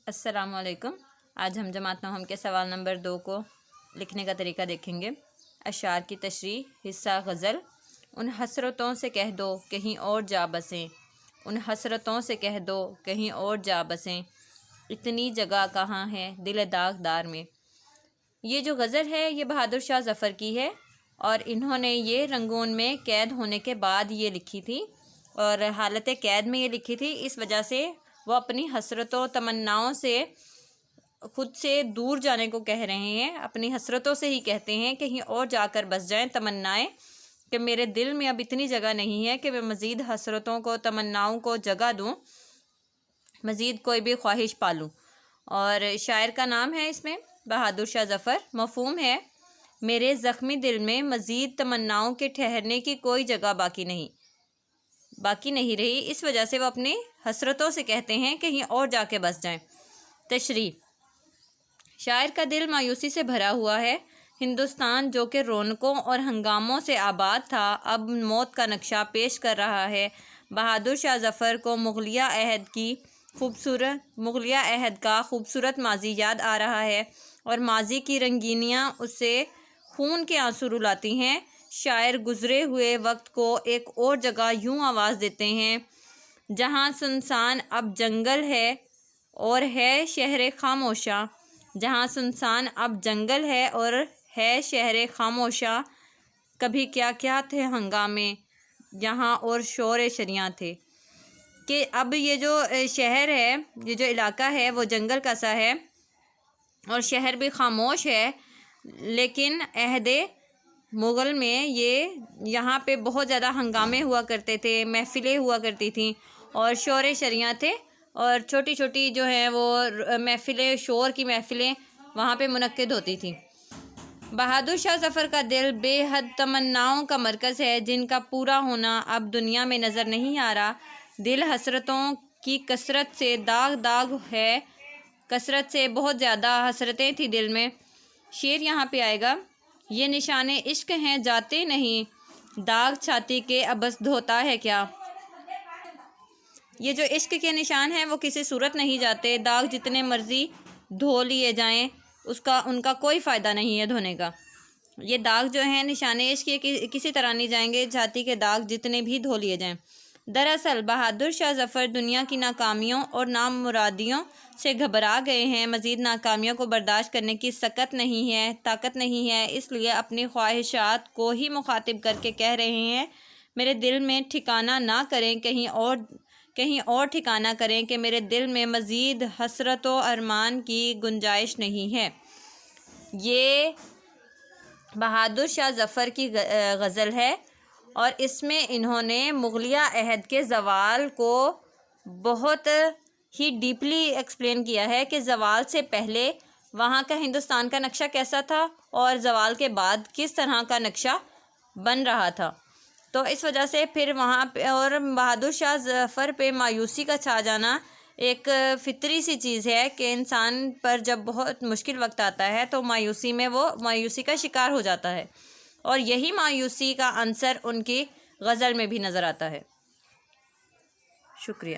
السلام علیکم۔ آج ہم جماعت نہم کے سوال نمبر 2 کو لکھنے کا طریقہ دیکھیں گے۔ اشعار کی تشریح۔ حصہ غزل۔ ان حسرتوں سے کہہ دو کہیں اور جا بسیں، ان حسرتوں سے کہہ دو کہیں اور جا بسیں، اتنی جگہ کہاں ہے دل داغدار میں۔ یہ جو غزل ہے یہ بہادر شاہ ظفر کی ہے، اور انہوں نے یہ رنگون میں قید ہونے کے بعد یہ لکھی تھی، اور حالت قید میں یہ لکھی تھی۔ اس وجہ سے وہ اپنی حسرتوں تمناؤں سے خود سے دور جانے کو کہہ رہے ہیں، اپنی حسرتوں سے ہی کہتے ہیں کہیں اور جا کر بس جائیں، تمنائیں کہ میرے دل میں اب اتنی جگہ نہیں ہے کہ میں مزید حسرتوں کو تمناؤں کو جگہ دوں، مزید کوئی بھی خواہش پالوں۔ اور شاعر کا نام ہے اس میں بہادر شاہ ظفر۔ مفہوم ہے میرے زخمی دل میں مزید تمناؤں کے ٹھہرنے کی کوئی جگہ باقی نہیں رہی، اس وجہ سے وہ اپنی حسرتوں سے کہتے ہیں کہیں اور جا کے بس جائیں۔ تشریح۔ شاعر کا دل مایوسی سے بھرا ہوا ہے۔ ہندوستان جو کہ رونقوں اور ہنگاموں سے آباد تھا اب موت کا نقشہ پیش کر رہا ہے۔ بہادر شاہ ظفر کو مغلیہ عہد کا خوبصورت ماضی یاد آ رہا ہے، اور ماضی کی رنگینیاں اسے خون کے آنسو رلاتی ہیں۔ شاعر گزرے ہوئے وقت کو ایک اور جگہ یوں آواز دیتے ہیں، جہاں سنسان اب جنگل ہے اور ہے شہر خاموشاں، جہاں سنسان اب جنگل ہے اور ہے شہر خاموشاں، کبھی کیا کیا تھے ہنگامے یہاں اور شور شریاں تھے۔ کہ اب یہ جو شہر ہے، یہ جو علاقہ ہے وہ جنگل کا سا ہے اور شہر بھی خاموش ہے، لیکن عہد مغل میں یہاں پہ بہت زیادہ ہنگامے ہوا کرتے تھے، محفلیں ہوا کرتی تھیں اور شور شریاں تھے، اور چھوٹی چھوٹی جو ہیں وہ محفلیں، شور کی محفلیں وہاں پہ منعقد ہوتی تھیں۔ بہادر شاہ ظفر کا دل بے حد تمناؤں کا مرکز ہے، جن کا پورا ہونا اب دنیا میں نظر نہیں آ رہا۔ دل حسرتوں کی کثرت سے داغ ہے، کثرت سے بہت زیادہ حسرتیں تھیں دل میں۔ شعر یہاں پہ آئے گا، یہ نشان عشق ہیں جاتے نہیں، داغ چھاتی کے ابس دھوتا ہے کیا۔ یہ جو عشق کے نشان ہیں وہ کسی صورت نہیں جاتے، داغ جتنے مرضی دھو لیے جائیں ان کا کوئی فائدہ نہیں ہے دھونے کا۔ یہ داغ جو ہیں نشان عشق یہ کسی طرح نہیں جائیں گے، چھاتی کے داغ جتنے بھی دھو لیے جائیں۔ دراصل بہادر شاہ ظفر دنیا کی ناکامیوں اور نامرادیوں سے گھبرا گئے ہیں، مزید ناکامیوں کو برداشت کرنے کی طاقت نہیں ہے، اس لیے اپنی خواہشات کو ہی مخاطب کر کے کہہ رہے ہیں، میرے دل میں ٹھکانہ نہ کریں، کہیں اور ٹھکانہ کریں کہ میرے دل میں مزید حسرت و ارمان کی گنجائش نہیں ہے۔ یہ بہادر شاہ ظفر کی غزل ہے، اور اس میں انہوں نے مغلیہ عہد کے زوال کو بہت ہی ڈیپلی ایکسپلین کیا ہے کہ زوال سے پہلے وہاں کا ہندوستان کا نقشہ کیسا تھا اور زوال کے بعد کس طرح کا نقشہ بن رہا تھا۔ تو اس وجہ سے پھر وہاں پہ اور بہادر شاہ ظفر پہ مایوسی کا چھا جانا ایک فطری سی چیز ہے کہ انسان پر جب بہت مشکل وقت آتا ہے تو مایوسی میں وہ مایوسی کا شکار ہو جاتا ہے، اور یہی مایوسی کا عنصر ان کی غزل میں بھی نظر آتا ہے۔ شکریہ۔